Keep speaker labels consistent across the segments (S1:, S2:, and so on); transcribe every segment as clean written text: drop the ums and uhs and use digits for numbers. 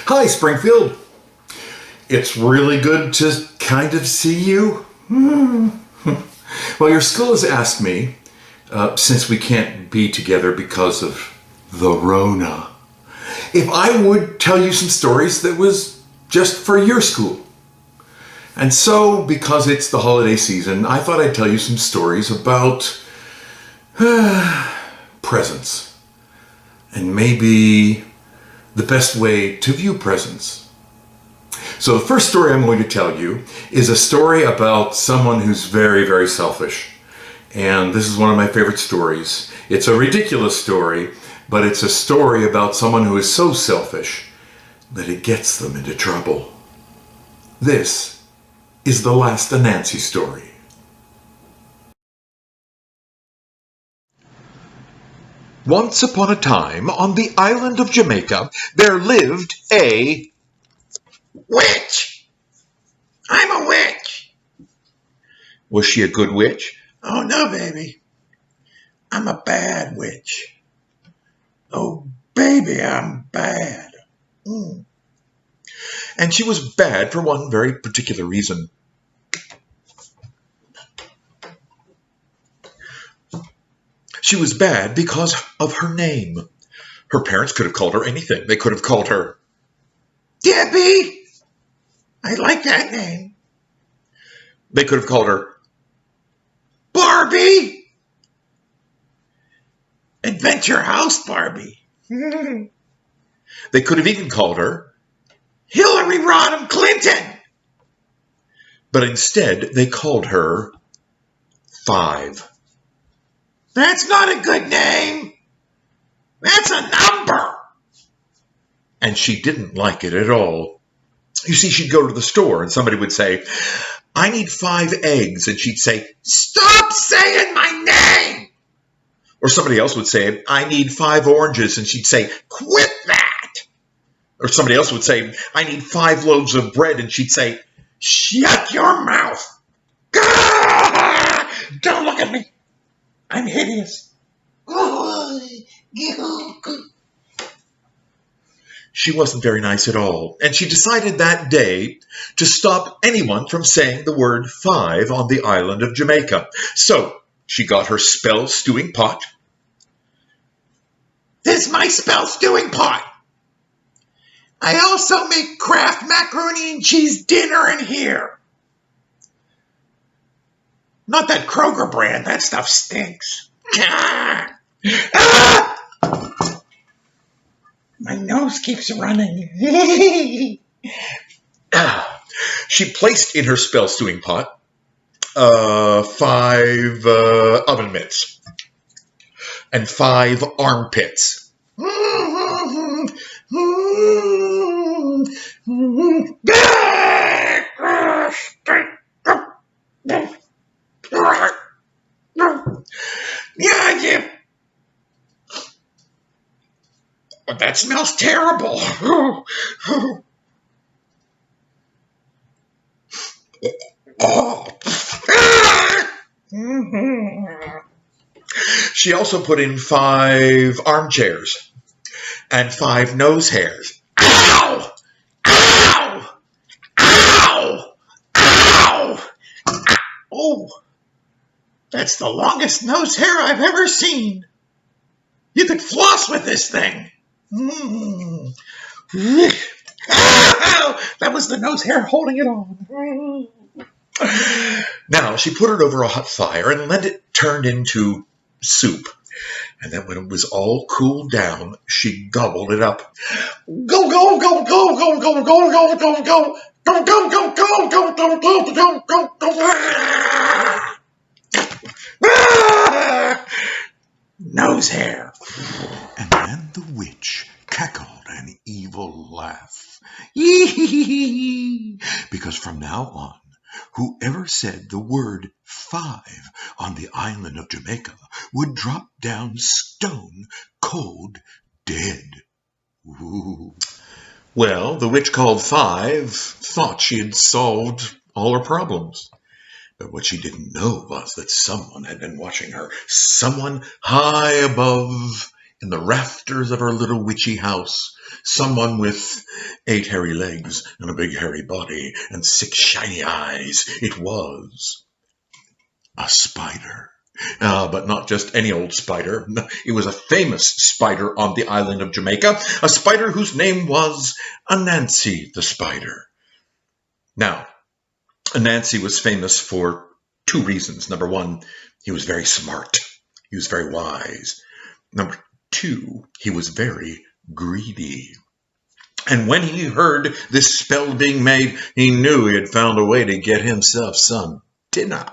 S1: Hi, Springfield. It's really good to kind of see you. Well, your school has asked me, since we can't be together because of the Rona, if I would tell you some stories that was just for your school. And so, because it's the holiday season, I thought I'd tell you some stories about presents and maybe the best way to view presents. So the first story I'm going to tell you is a story about someone who's very, very selfish. And this is one of my favorite stories. It's a ridiculous story, but it's a story about someone who is so selfish that it gets them into trouble. This is the Last Anansi story. Once upon a time, on the island of Jamaica, there lived a
S2: Witch! I'm a witch!
S1: Was she a good witch?
S2: Oh no, baby. I'm a bad witch. Oh, baby, I'm bad. Mm.
S1: And she was bad for one very particular reason. She was bad because of her name. Her parents could have called her anything. They could have called her
S2: Debbie! I like that name.
S1: They could have called her
S2: Barbie! Adventure House Barbie.
S1: They could have even called her,
S2: Hillary Rodham Clinton!
S1: but instead they called her Five.
S2: That's not a good name. That's a number.
S1: And she didn't like it at all. You see, she'd go to the store and somebody would say, I need 5 eggs. And she'd say,
S2: Stop saying my name!
S1: or somebody else would say, I need 5 oranges. And she'd say,
S2: Quit that!
S1: or somebody else would say, I need 5 loaves of bread. And she'd say,
S2: Shut your mouth! Gah! Don't look at me. I'm hideous.
S1: she wasn't very nice at all. And she decided that day to stop anyone from saying the word 5 on the island of Jamaica. So she got her spell stewing pot.
S2: This is my spell stewing pot. I also make Kraft macaroni and cheese dinner in here. Not that Kroger brand. That stuff stinks. Ah! My nose keeps running.
S1: She placed in her spell stewing pot 5 oven mitts and 5 armpits.
S2: Yeah. But that smells terrible.
S1: She also put in 5 armchairs and 5 nose hairs.
S2: Ow! Ow! Ow! Ow! Oh, that's the longest nose hair I've ever seen. You could floss with this thing. That was the nose hair holding it on.
S1: Now she put it over a hot fire and let it turn into soup. And then when it was all cooled down, she gobbled it up.
S2: Go, go, go, go, go, go, go, go, go, go. Go, go, go, go, go, go, go, go, go, go. Nose hair.
S3: And then the witch cackled an evil laugh. Because from now on, whoever said the word 5 on the island of Jamaica would drop down stone cold dead. Ooh.
S1: Well, the witch called 5 thought she had solved all her problems. But what she didn't know was that someone had been watching her. Someone high above
S3: In the rafters of her little witchy house, someone with 8 hairy legs and a big hairy body and 6 shiny eyes. It was a spider. But not just any old spider. It was a famous spider on the island of Jamaica, a spider whose name was Anansi the spider. Now, Anansi was famous for 2 reasons. Number 1, he was very smart. He was very wise. Number 2, he was very greedy. And when he heard this spell being made, he knew he had found a way to get himself some dinner.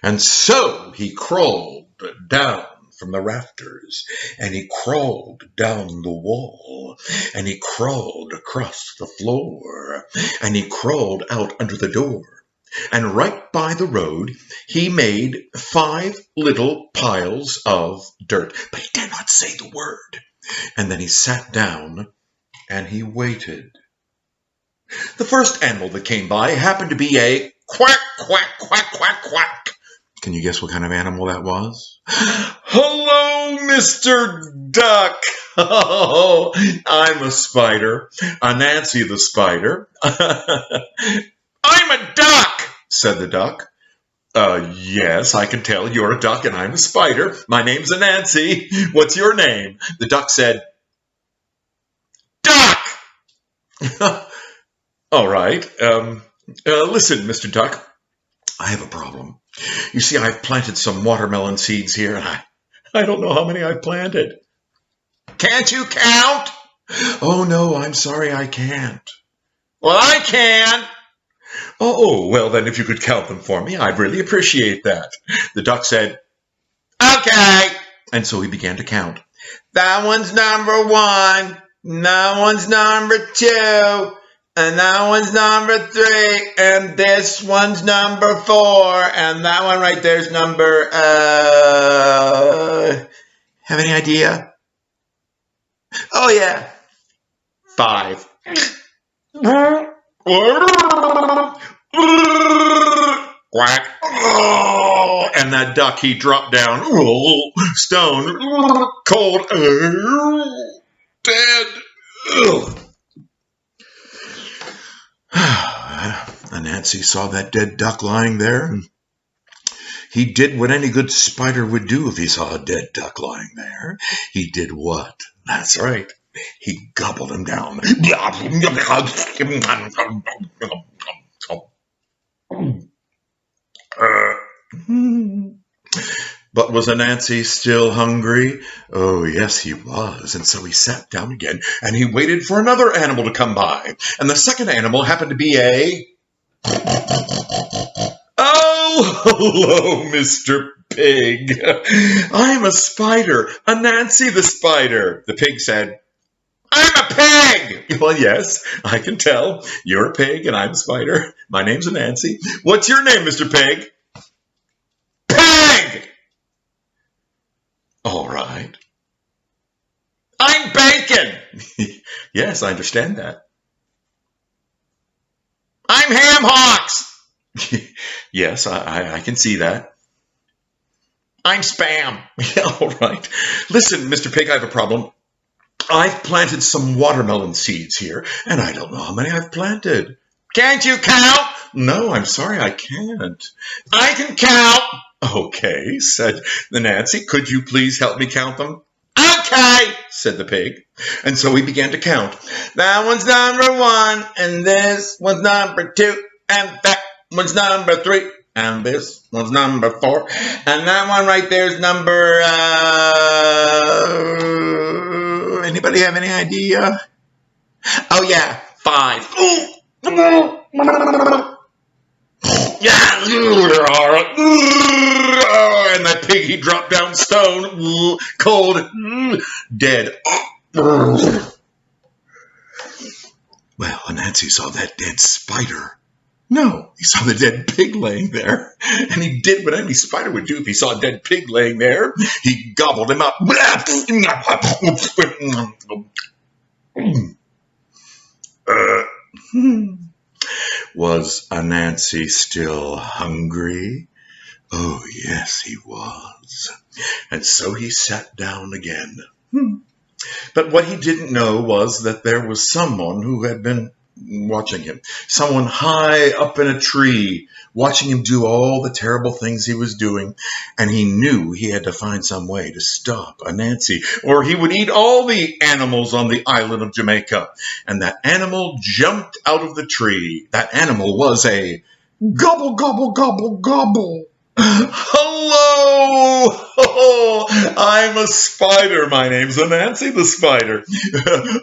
S3: And so he crawled down from the rafters, and he crawled down the wall, and he crawled across the floor, and he crawled out under the door. And right by the road, he made 5 little piles of dirt, but he dare not say the word. And then he sat down and he waited. The first animal that came by happened to be a quack, quack, quack, quack, quack. Can you guess what kind of animal that was? Hello, Mr. Duck. Oh, I'm a spider. Nancy the spider. I'm a duck, said the duck. Yes, I can tell you're a duck and I'm a spider. My name's Anansi. What's your name? The duck said, Duck! All right. Listen, Mr. Duck, I have a problem. You see, I've planted some watermelon seeds here, and I don't know how many I've planted. Can't you count? Oh, no, I'm sorry, I can't. Well, I can. Oh, well, then if you could count them for me, I'd really appreciate that. The duck said, Okay. And so he began to count. That one's number 1. That one's number 2. And that one's number 3. And this one's number 4. And that one right there's number, have any idea? Oh, yeah. 5. Quack. Oh, and that duck, he dropped down. Oh, stone. Cold. Dead. And Nancy saw that dead duck lying there, and he did what any good spider would do if he saw a dead duck lying there. He did what? That's right. He gobbled him down. But was Anansi still hungry? Oh, yes, he was. And so he sat down again, and he waited for another animal to come by. And the second animal happened to be a... Oh, hello, Mr. Pig. I'm a spider, Anansi the spider. The pig said, I'm a pig! Well, yes, I can tell. You're a pig and I'm a spider. My name's Anansi. What's your name, Mr. Pig? Pig! All right. I'm bacon! Yes, I understand that. I'm ham hocks! Yes, I can see that. I'm spam. All right. Listen, Mr. Pig, I have a problem. I've planted some watermelon seeds here, and I don't know how many I've planted. Can't you count? No, I'm sorry, I can't. I can count. Okay, said the Nancy. Could you please help me count them? Okay, said the pig. And so he began to count. That one's number 1, and this one's number 2, and that one's number 3, and this one's number 4, and that one right there's number... Anybody have any idea? Oh, yeah, 5. Yeah. And that pig, he dropped down stone, cold, dead. Well, Nancy saw that dead spider. No, he saw the dead pig laying there. And he did what any spider would do if he saw a dead pig laying there. He gobbled him up. Was Anansi still hungry? Oh, yes, he was.
S2: And so he sat down again. But what he didn't know was that there was someone who had been watching him. Someone high up in a tree, watching him do all the terrible things he was doing. And he knew he had to find some way to stop Anansi, or he would eat all the animals on the island of Jamaica. And that animal jumped out of the tree. That animal was a gobble, gobble, gobble, gobble. Hello! Oh, I'm a spider. My name's Anansi the spider.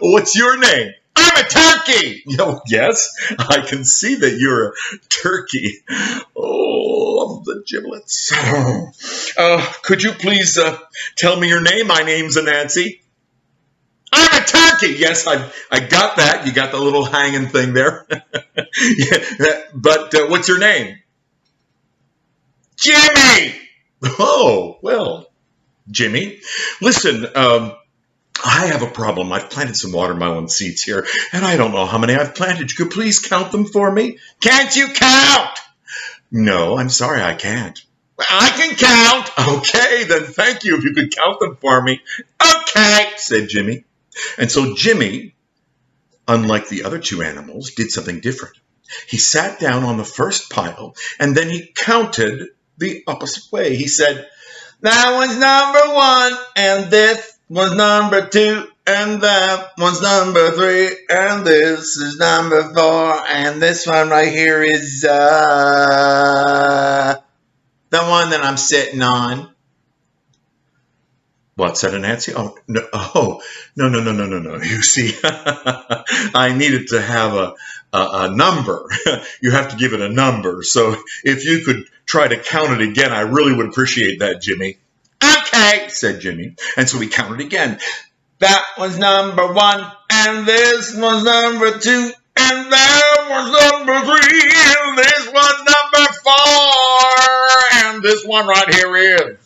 S2: What's your name? I'm a turkey. Oh, yes, I can see that you're a turkey. Oh, love the giblets. Could you please tell me your name? My name's Anansi. I'm a turkey. Yes, I got that. You got the little hanging thing there. Yeah, but what's your name? Jimmy! Oh, well, Jimmy, listen, I have a problem. I've planted some watermelon seeds here, and I don't know how many I've planted. You could please count them for me? Can't you count? No, I'm sorry, I can't. I can count. Okay, then thank you if you could count them for me. Okay, said Jimmy. And so Jimmy, unlike the other two animals, did something different. He sat down on the first pile, and then he counted the opposite way. He said, that one's number 1, and this was number 2, and that one's number 3, and this is number 4, and this one right here is the one that I'm sitting on. What, said Nancy? Oh, no. You see, I needed to have a number. You have to give it a number. So if you could try to count it again, I really would appreciate that, Jimmy. Okay, said Jimmy. And so he counted again. That was number 1, and this was number 2, and that was number 3, and this was number 4, and this one right here is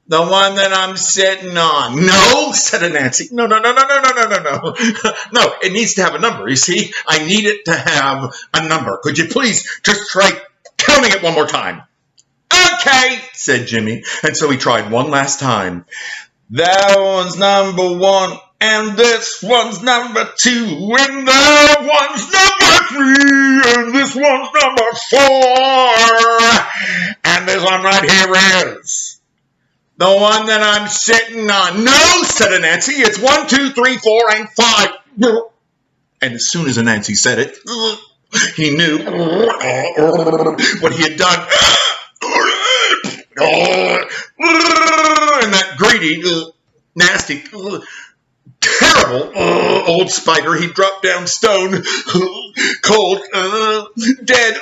S2: the one that I'm sitting on. No, said Nancy. No. No, it needs to have a number. You see, I need it to have a number. Could you please just try counting it one more time? Okay, said Jimmy. And so he tried one last time. That one's number 1, and this one's number 2, and that one's number 3, and this one's number 4, and this one right here is the one that I'm sitting on. No, said Nancy. It's 1, 2, 3, 4, and 5. And as soon as Nancy said it, he knew what he had done. And that greedy, nasty, terrible old spider, he dropped down stone, cold, dead.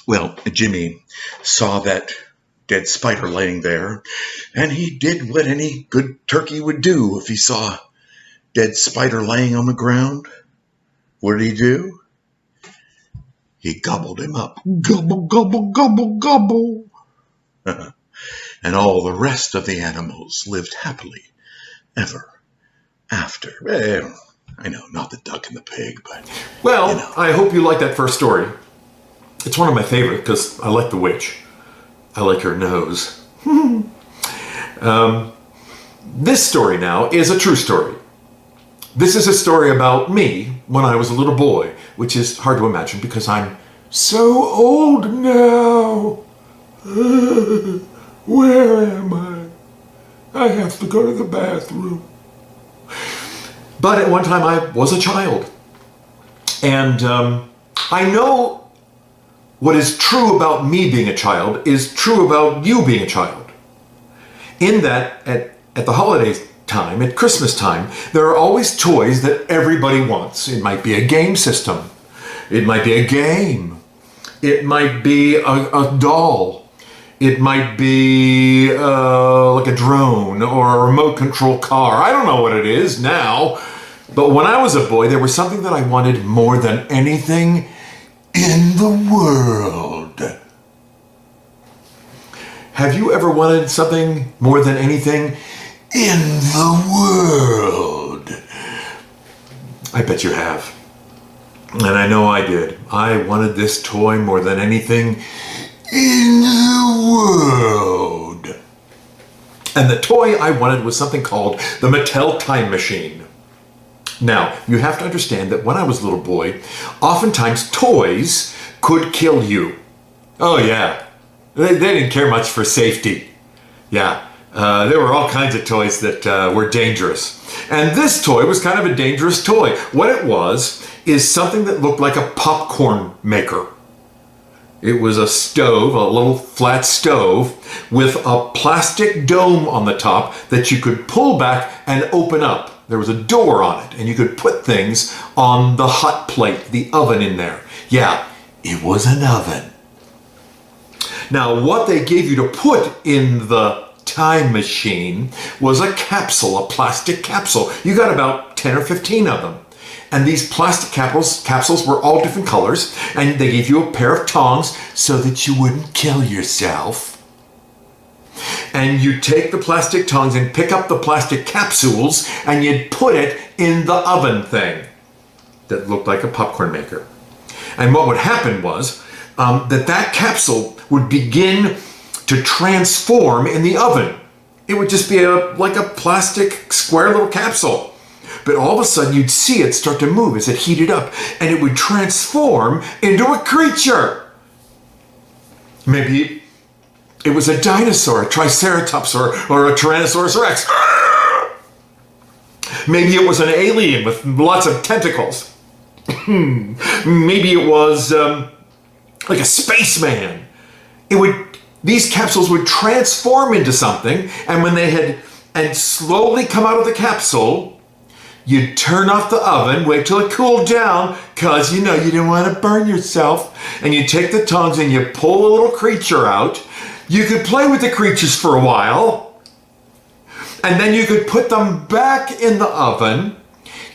S2: Well, Jimmy saw that dead spider laying there, and he did what any good turkey would do if he saw a dead spider laying on the ground. What did he do? He gobbled him up. Gobble, gobble, gobble, gobble. And all the rest of the animals lived happily ever after. Well, I know, not the duck and the pig, but...
S1: Well, you know. I hope you like that first story. It's one of my favorite because I like the witch. I like her nose. This story now is a true story. This is a story about me when I was a little boy, which is hard to imagine because I'm so old now. Where am I? I have to go to the bathroom. But at one time I was a child. And I know what is true about me being a child is true about you being a child. In that, at the holidays time, at Christmas time, there are always toys that everybody wants. It might be a game system. It might be a game. It might be a doll. It might be like a drone or a remote control car. I don't know what it is now. But when I was a boy, there was something that I wanted more than anything in the world. Have you ever wanted something more than anything in the world? I bet you have. And I know I did. I wanted this toy more than anything in the world. And the toy I wanted was something called the Mattel Time Machine. Now, you have to understand that when I was a little boy, oftentimes toys could kill you. Oh yeah, they didn't care much for safety. Yeah, there were all kinds of toys that were dangerous. And this toy was kind of a dangerous toy. What it was is something that looked like a popcorn maker. It was a stove, a little flat stove, with a plastic dome on the top that you could pull back and open up. There was a door on it, and you could put things on the hot plate, the oven in there. Yeah, it was an oven. Now, what they gave you to put in the time machine was a capsule, a plastic capsule. You got about 10 or 15 of them. And these plastic capsules were all different colors, and they gave you a pair of tongs so that you wouldn't kill yourself. And you'd take the plastic tongs and pick up the plastic capsules, and you'd put it in the oven thing that looked like a popcorn maker. And what would happen was that capsule would begin to transform in the oven. It would just be like a plastic square little capsule. But all of a sudden you'd see it start to move as it heated up, and it would transform into a creature. Maybe it was a dinosaur, a triceratops, or a Tyrannosaurus Rex. Maybe it was an alien with lots of tentacles. Maybe it was like a spaceman. These capsules would transform into something, and when they had slowly come out of the capsule, you'd turn off the oven, wait till it cooled down, because you didn't want to burn yourself, and you take the tongs and you pull a little creature out. You could play with the creatures for a while, and then you could put them back in the oven,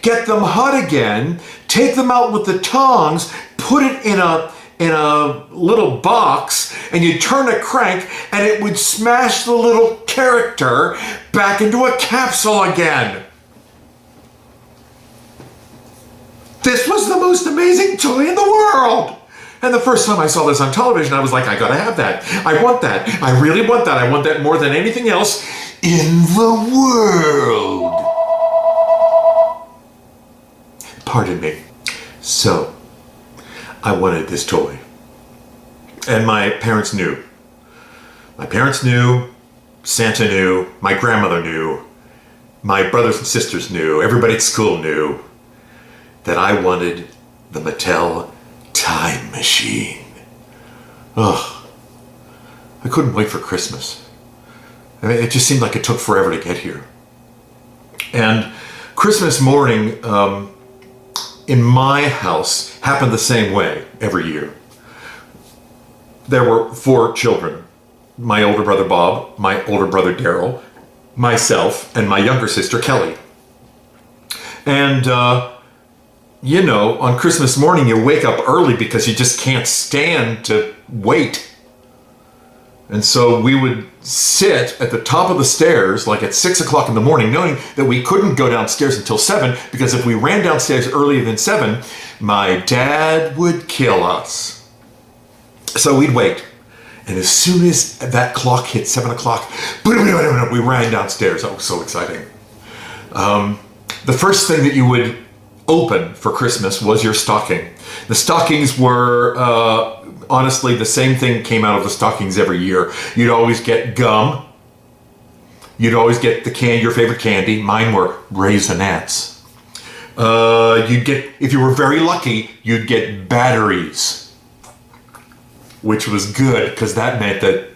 S1: get them hot again, take them out with the tongs, put it in a little box, and you turn a crank, and it would smash the little character back into a capsule again. This was the most amazing toy in the world. And the first time I saw this on television, I was like, I gotta have that. I want that. I really want that. I want that more than anything else in the world. Pardon me. So, I wanted this toy. And my parents knew. My parents knew, Santa knew, my grandmother knew, my brothers and sisters knew, everybody at school knew that I wanted the Mattel Time Machine. Ugh. I couldn't wait for Christmas. I mean, it just seemed like it took forever to get here. And Christmas morning in my house happened the same way every year. There were 4 children. My older brother Bob, my older brother Daryl, myself, and my younger sister Kelly. And on Christmas morning, you wake up early because you just can't stand to wait. And so we would sit at the top of the stairs, like at 6 o'clock in the morning, knowing that we couldn't go downstairs until 7, because if we ran downstairs earlier than 7, my dad would kill us. So we'd wait. And as soon as that clock hit 7 o'clock, we ran downstairs. Oh, so exciting. The first thing that you would open for Christmas was your stocking. The stockings were, honestly, the same thing came out of the stockings every year. You'd always get gum. You'd always get your favorite candy. Mine were Raisinets. You'd get, if you were very lucky, you'd get batteries, which was good because that meant that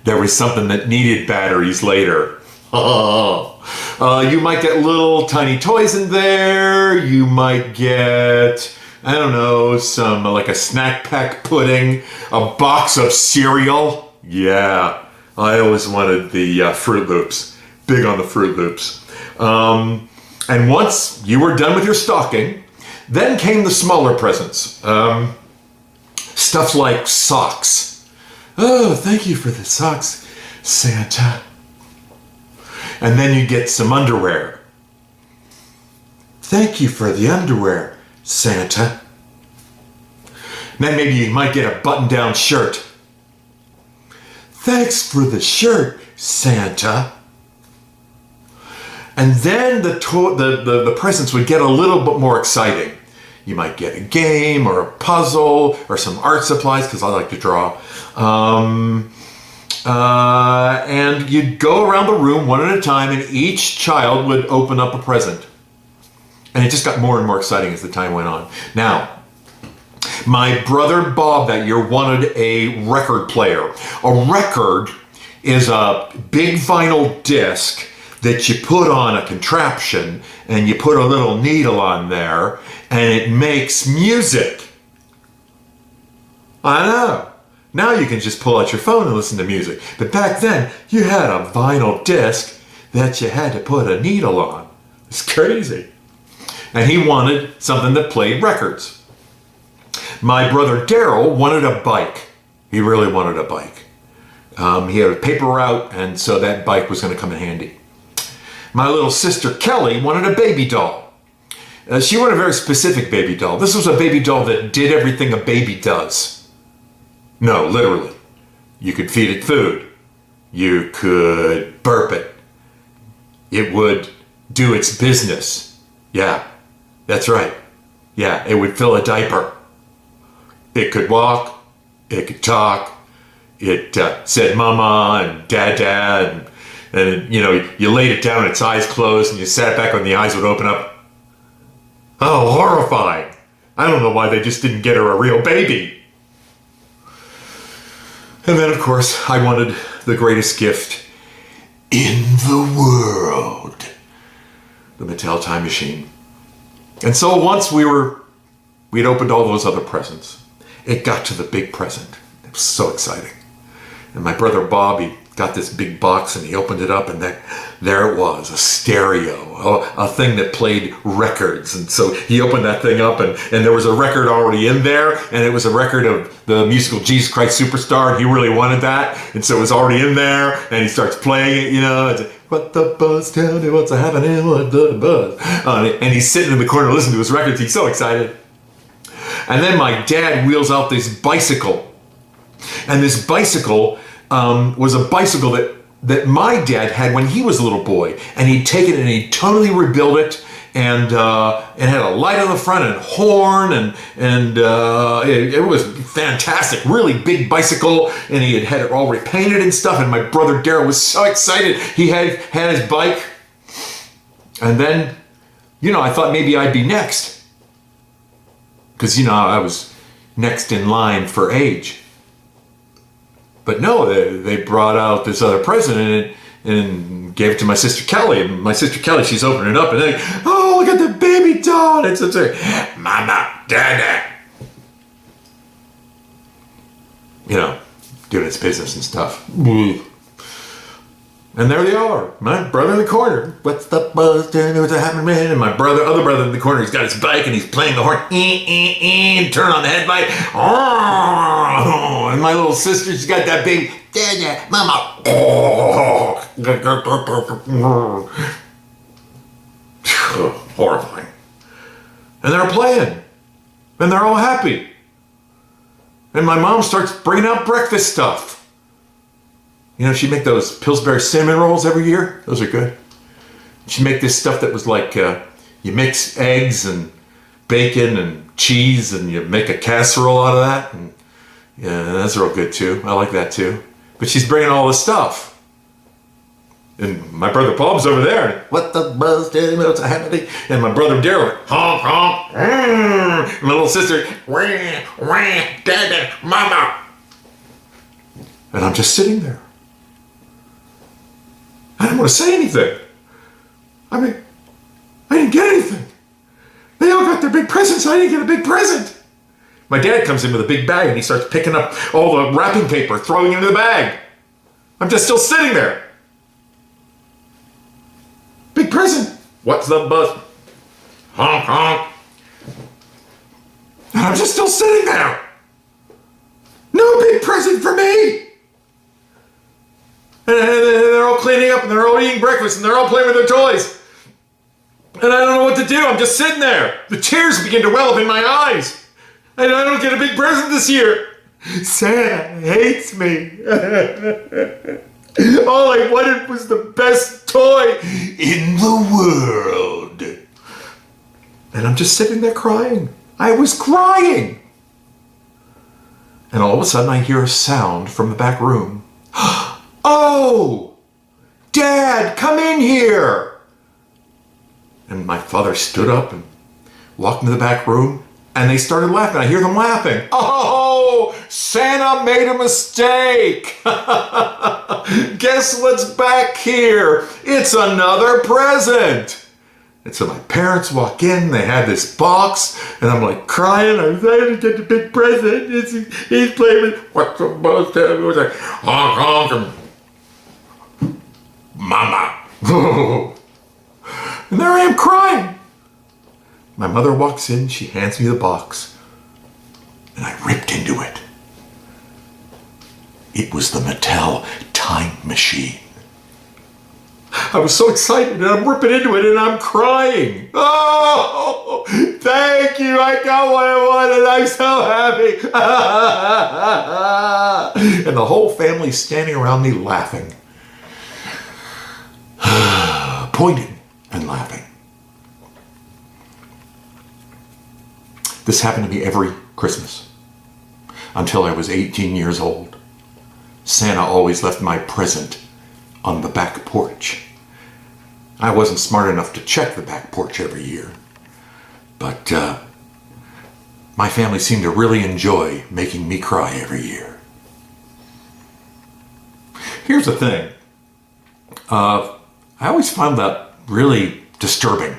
S1: there was something that needed batteries later. You might get little tiny toys in there. You might get, I don't know, some like a snack pack pudding, a box of cereal. Yeah, I always wanted the Fruit Loops. Big on the Fruit Loops. And once you were done with your stocking, then came the smaller presents. Stuff like socks. Oh, thank you for the socks, Santa. And then you get some underwear. Thank you for the underwear, Santa. Then maybe you might get a button-down shirt. Thanks for the shirt, Santa. And then the presents would get a little bit more exciting. You might get a game or a puzzle or some art supplies, because I like to draw. And you'd go around the room one at a time, and each child would open up a present. And it just got more and more exciting as the time went on. Now, my brother Bob that year wanted a record player. A record is a big vinyl disc that you put on a contraption, and you put a little needle on there, and it makes music. I know. Now you can just pull out your phone and listen to music. But back then, you had a vinyl disc that you had to put a needle on. It's crazy. And he wanted something that played records. My brother Daryl wanted a bike. He really wanted a bike. He had a paper route, and so that bike was going to come in handy. My little sister Kelly wanted a baby doll. She wanted a very specific baby doll. This was a baby doll that did everything a baby does. No, literally. You could feed it food. You could burp it. It would do its business. Yeah, that's right. Yeah, it would fill a diaper. It could walk. It could talk. It said mama and dad, and you know, you laid it down, its eyes closed, and you sat it back when the eyes would open up. Oh, horrifying. I don't know why they just didn't get her a real baby. And then, of course, I wanted the greatest gift in the world. The Mattel Time Machine. And so once we'd opened all those other presents, it got to the big present. It was so exciting. And my brother Bob, he got this big box and he opened it up, and there it was, a stereo, a thing that played records. And so he opened that thing up, and there was a record already in there, and it was a record of the musical Jesus Christ Superstar, and he really wanted that, and so it was already in there, and he starts playing it, you know, it's, what the buzz, tell me what's happening, what the buzz. And he's sitting in the corner listening to his records, he's so excited. And then my dad wheels out this bicycle, and this bicycle was a bicycle that my dad had when he was a little boy, and he'd taken it and he totally rebuilt it, and it had a light on the front and horn, and it was fantastic, really big bicycle, and he had it all repainted and stuff. And my brother Daryl was so excited. He had his bike, and then, you know, I thought maybe I'd be next, because, you know, I was next in line for age. But no, they brought out this other present and gave it to my sister Kelly. And my sister Kelly, she's opening it up, and then, oh, look at the baby doll. And it's mama, dada. You know, doing its business and stuff. And there they are, my brother in the corner. What's the buzz? What's happening, man? And my other brother in the corner, he's got his bike and he's playing the horn. Turn on the headlight. And my little sister, she's got that big, dada, mama. Horrifying. And they're playing. And they're all happy. And my mom starts bringing out breakfast stuff. You know, she'd make those Pillsbury cinnamon rolls every year. Those are good. She'd make this stuff that was like, you mix eggs and bacon and cheese, and you make a casserole out of that. And yeah, that's real good too. I like that too. But she's bringing all this stuff. And my brother Bob's over there. And, what the buzz, tell me what's happening? And my brother Daryl, honk, honk. And my little sister, wah, wah, dada, mama. And I'm just sitting there. I didn't want to say anything. I mean, I didn't get anything. They all got their big presents, I didn't get a big present. My dad comes in with a big bag and he starts picking up all the wrapping paper, throwing it into the bag. I'm just still sitting there. Big present. What's the buzz? Honk, honk. And I'm just still sitting there. No big present for me. And they're all cleaning up, and they're all eating breakfast, and they're all playing with their toys. And I don't know what to do. I'm just sitting there. The tears begin to well up in my eyes. And I don't get a big present this year. Santa hates me. All I wanted was the best toy in the world. And I'm just sitting there crying. I was crying. And all of a sudden I hear a sound from the back room. Oh, Dad, come in here. And my father stood up and walked into the back room, and they started laughing. I hear them laughing. Oh, Santa made a mistake. Guess what's back here? It's another present. And so my parents walk in, they had this box, and I'm like crying. I'm excited to get the big present. He's playing with, what's supposed to be like, honk, honk, Mama. And there I am crying. My mother walks in, she hands me the box, and I ripped into it. It was the Mattel time machine. I was so excited, and I'm ripping into it, and I'm crying. Oh, thank you, I got what I wanted, I'm so happy. And the whole family's standing around me laughing. Pointing and laughing. This happened to me every Christmas until I was 18 years old. Santa always left my present on the back porch. I wasn't smart enough to check the back porch every year, but my family seemed to really enjoy making me cry every year. Here's the thing. I always found that really disturbing.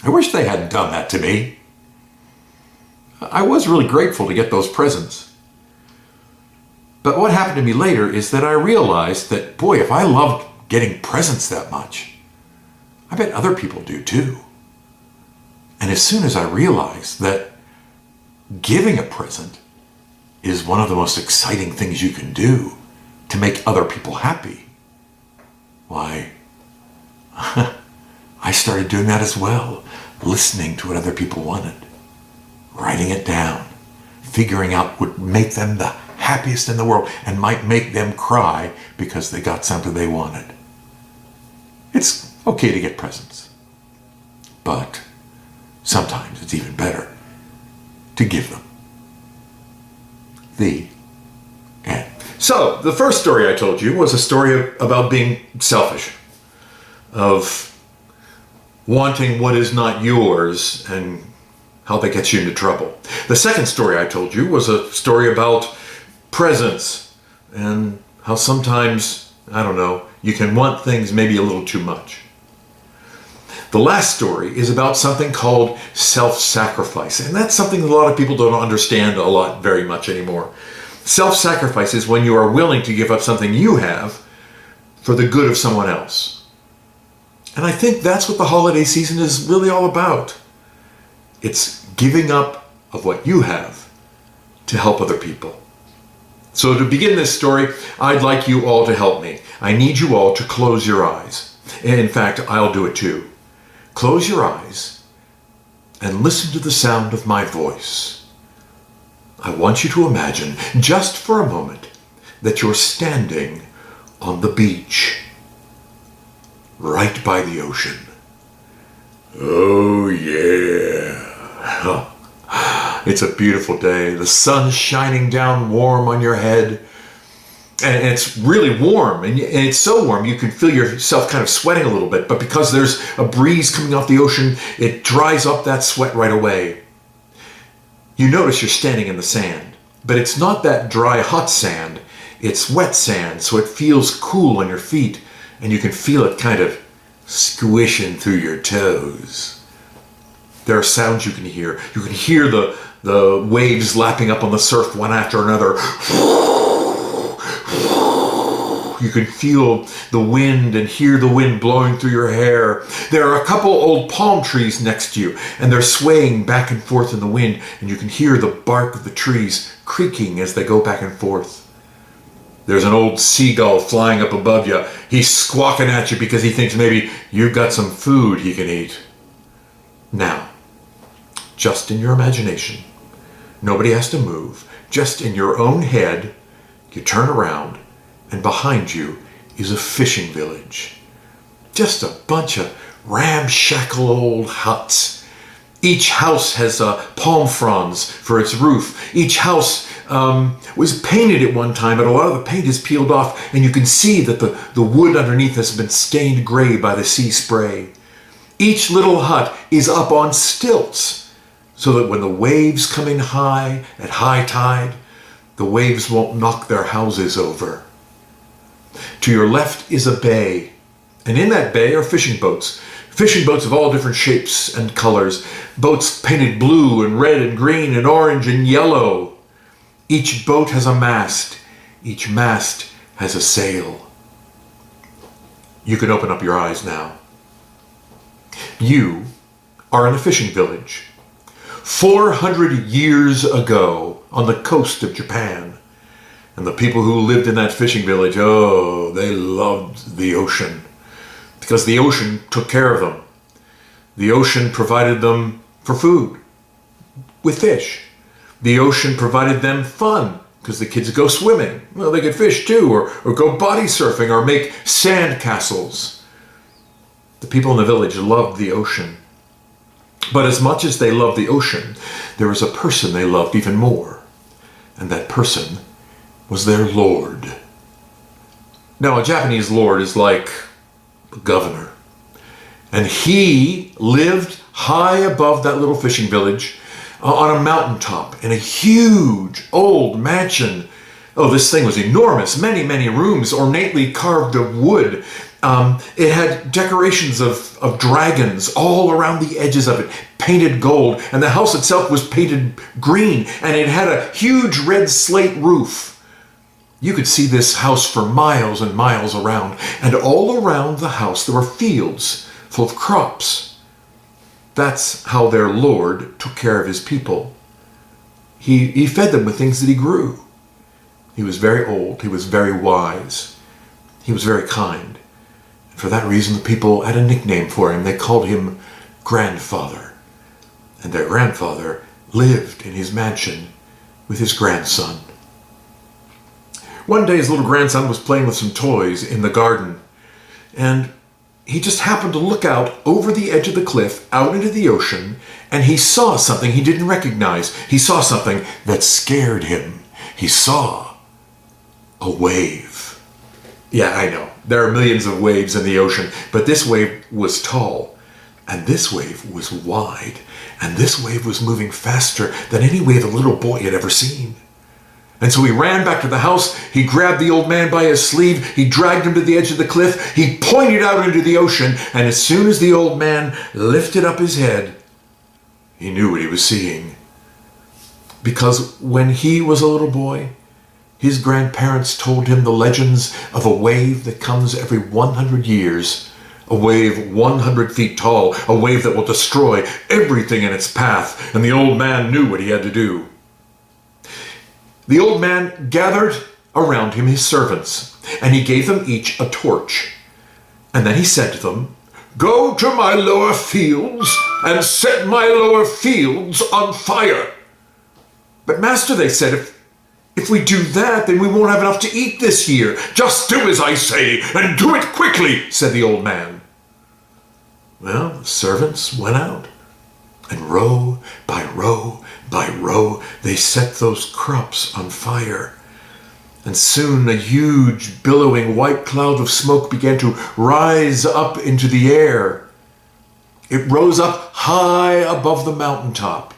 S1: I wish they hadn't done that to me. I was really grateful to get those presents. But what happened to me later is that I realized that, boy, if I loved getting presents that much, I bet other people do too. And as soon as I realized that giving a present is one of the most exciting things you can do to make other people happy, why, I started doing that as well, listening to what other people wanted, writing it down, figuring out what would make them the happiest in the world and might make them cry because they got something they wanted. It's okay to get presents, but sometimes it's even better to give them. The end. So, the first story I told you was a story about being selfish, of wanting what is not yours and how that gets you into trouble. The second story I told you was a story about presents and how sometimes, I don't know, you can want things maybe a little too much. The last story is about something called self-sacrifice, and that's something that a lot of people don't understand a lot very much anymore. Self-sacrifice is when you are willing to give up something you have for the good of someone else. And I think that's what the holiday season is really all about. It's giving up of what you have to help other people. So to begin this story, I'd like you all to help me. I need you all to close your eyes. In fact, I'll do it too. Close your eyes and listen to the sound of my voice. I want you to imagine, just for a moment, that you're standing on the beach, right by the ocean. Oh yeah. It's a beautiful day. The sun's shining down warm on your head. And it's really warm, and it's so warm you can feel yourself kind of sweating a little bit, but because there's a breeze coming off the ocean, it dries up that sweat right away. You notice you're standing in the sand, but it's not that dry, hot sand. It's wet sand, so it feels cool on your feet, and you can feel it kind of squishing through your toes. There are sounds you can hear. You can hear the waves lapping up on the surf one after another. You can feel the wind and hear the wind blowing through your hair. There are a couple old palm trees next to you, and they're swaying back and forth in the wind, and you can hear the bark of the trees creaking as they go back and forth. There's an old seagull flying up above you. He's squawking at you because he thinks maybe you've got some food he can eat. Now, just in your imagination, Nobody has to move. Just in your own head, you turn around, and behind you is a fishing village. Just a bunch of ramshackle old huts. Each house has palm fronds for its roof. Each house was painted at one time, but a lot of the paint is peeled off, and you can see that the wood underneath has been stained gray by the sea spray. Each little hut is up on stilts, so that when the waves come in high at high tide, the waves won't knock their houses over. To your left is a bay, and in that bay are fishing boats. Fishing boats of all different shapes and colors. Boats painted blue and red and green and orange and yellow. Each boat has a mast. Each mast has a sail. You can open up your eyes now. You are in a fishing village. 400 years ago on the coast of Japan. And the people who lived in that fishing village, oh, they loved the ocean. Because the ocean took care of them. The ocean provided them for food with fish. The ocean provided them fun because the kids would go swimming. Well, they could fish too, or go body surfing, or make sand castles. The people in the village loved the ocean. But as much as they loved the ocean, there was a person they loved even more. And that person was their lord. Now, a Japanese lord is like governor, and he lived high above that little fishing village on a mountaintop in a huge old mansion. Oh, this thing was enormous, many rooms, ornately carved of wood. It had decorations of dragons all around the edges of it, painted gold, and the house itself was painted green, and it had a huge red slate roof. You could see this house for miles and miles around, and all around the house there were fields full of crops. That's how their lord took care of his people. He fed them with things that he grew. He was very old, he was very wise, he was very kind. And for that reason the people had a nickname for him. They called him Grandfather. And their grandfather lived in his mansion with his grandson. One day his little grandson was playing with some toys in the garden, and he just happened to look out over the edge of the cliff, out into the ocean, and he saw something he didn't recognize. He saw something that scared him. He saw a wave. Yeah, I know. There are millions of waves in the ocean, but this wave was tall, and this wave was wide, and this wave was moving faster than any wave a little boy had ever seen. And so he ran back to the house, he grabbed the old man by his sleeve, he dragged him to the edge of the cliff, he pointed out into the ocean, and as soon as the old man lifted up his head, he knew what he was seeing. Because when he was a little boy, his grandparents told him the legends of a wave that comes every 100 years, a wave 100 feet tall, a wave that will destroy everything in its path, and the old man knew what he had to do. The old man gathered around him his servants, and he gave them each a torch. And then he said to them, "Go to my lower fields and set my lower fields on fire." "But master," they said, if we do that, then we won't have enough to eat this year." "Just do as I say, and do it quickly," said the old man. Well, the servants went out, and row by row by row, they set those crops on fire. And soon a huge, billowing white cloud of smoke began to rise up into the air. It rose up high above the mountaintop.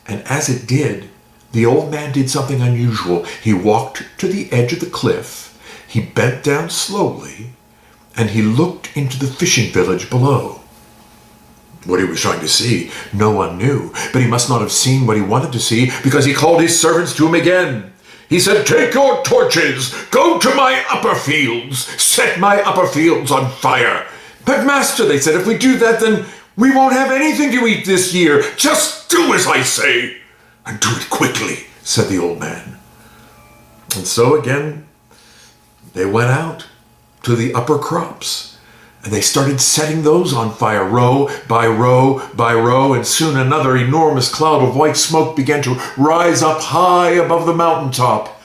S1: And as it did, the old man did something unusual. He walked to the edge of the cliff, he bent down slowly, and he looked into the fishing village below. What he was trying to see, no one knew, but he must not have seen what he wanted to see, because he called his servants to him again. He said, "Take your torches, go to my upper fields, set my upper fields on fire." "But master," they said, "if we do that, then we won't have anything to eat this year." "Just do as I say, and do it quickly," said the old man. And so again, they went out to the upper crops, And they started setting those on fire, row by row by row, and soon another enormous cloud of white smoke began to rise up high above the mountaintop.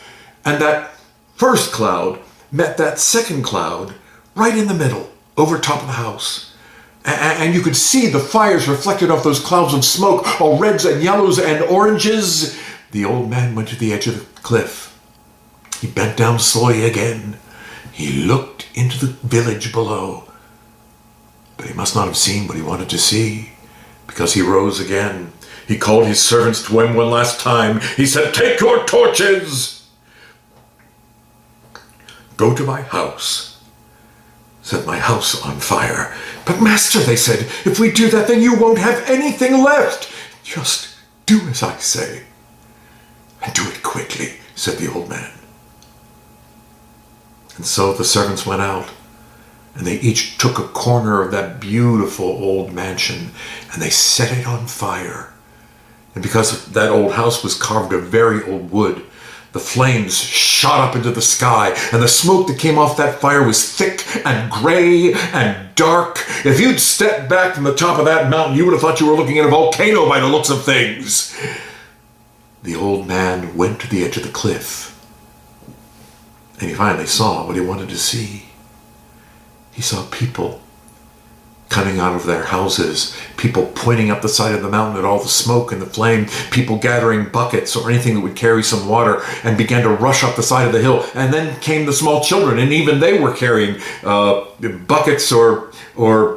S1: And that first cloud met that second cloud right in the middle, over top of the house. And you could see the fires reflected off those clouds of smoke, all reds and yellows and oranges. The old man went to the edge of the cliff. He bent down slowly again. He looked into the village below. But he must not have seen what he wanted to see, because he rose again. He called his servants to him one last time. He said, "Take your torches! Go to my house. Set my house on fire." "But master," they said, "if we do that, then you won't have anything left. Just do as I say. And do it quickly," said the old man. And so the servants went out, and they each took a corner of that beautiful old mansion, and they set it on fire. And because that old house was carved of very old wood, the flames shot up into the sky, and the smoke that came off that fire was thick and gray and dark. If you'd stepped back from the top of that mountain, you would have thought you were looking at a volcano by the looks of things. The old man went to the edge of the cliff, and he finally saw what he wanted to see. He saw people coming out of their houses, people pointing up the side of the mountain at all the smoke and the flame, people gathering buckets or anything that would carry some water and began to rush up the side of the hill. And then came the small children, and even they were carrying buckets or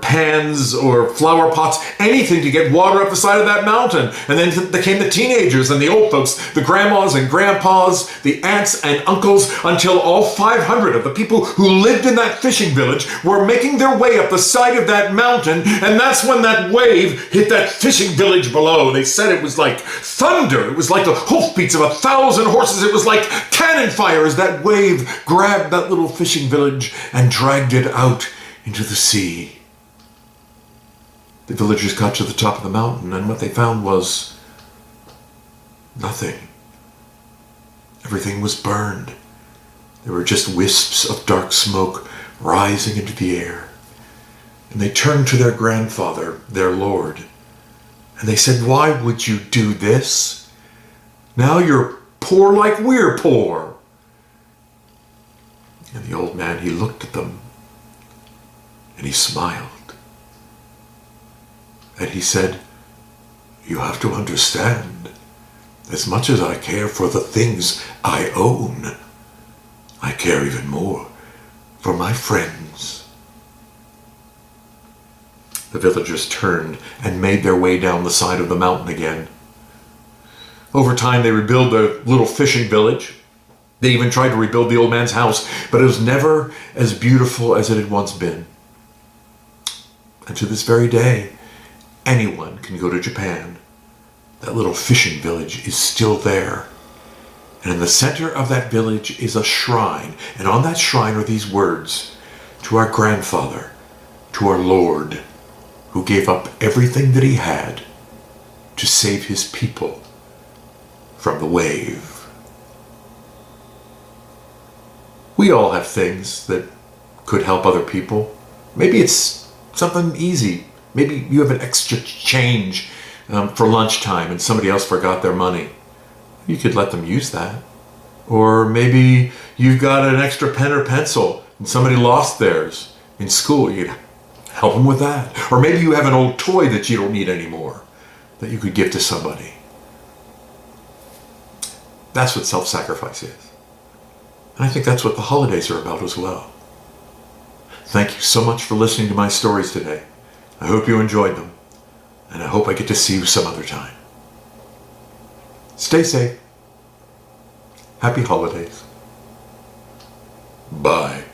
S1: pans or flower pots, anything to get water up the side of that mountain. And then came the teenagers and the old folks, the grandmas and grandpas, the aunts and uncles, until all 500 of the people who lived in that fishing village were making their way up the side of that mountain. And that's when that wave hit that fishing village below. They said it was like thunder. It was like the hoofbeats of 1,000 horses. It was like cannon fire as that wave grabbed that little fishing village and dragged it out into the sea. The villagers got to the top of the mountain, and what they found was nothing. Everything was burned. There were just wisps of dark smoke rising into the air. And they turned to their grandfather, their lord, and they said, "Why would you do this? Now you're poor like we're poor." And the old man, he looked at them, and he smiled. And he said, "You have to understand, as much as I care for the things I own, I care even more for my friends." The villagers turned and made their way down the side of the mountain again. Over time, they rebuilt the little fishing village. They even tried to rebuild the old man's house, but it was never as beautiful as it had once been. And to this very day, anyone can go to Japan. That little fishing village is still there. And in the center of that village is a shrine. And on that shrine are these words: "To our grandfather, to our Lord, who gave up everything that he had to save his people from the wave." We all have things that could help other people. Maybe it's something easy. Maybe you have an extra change for lunchtime and somebody else forgot their money. You could let them use that. Or maybe you've got an extra pen or pencil and somebody lost theirs in school. You'd help them with that. Or maybe you have an old toy that you don't need anymore that you could give to somebody. That's what self-sacrifice is. And I think that's what the holidays are about as well. Thank you so much for listening to my stories today. I hope you enjoyed them, and I hope I get to see you some other time. Stay safe. Happy holidays. Bye.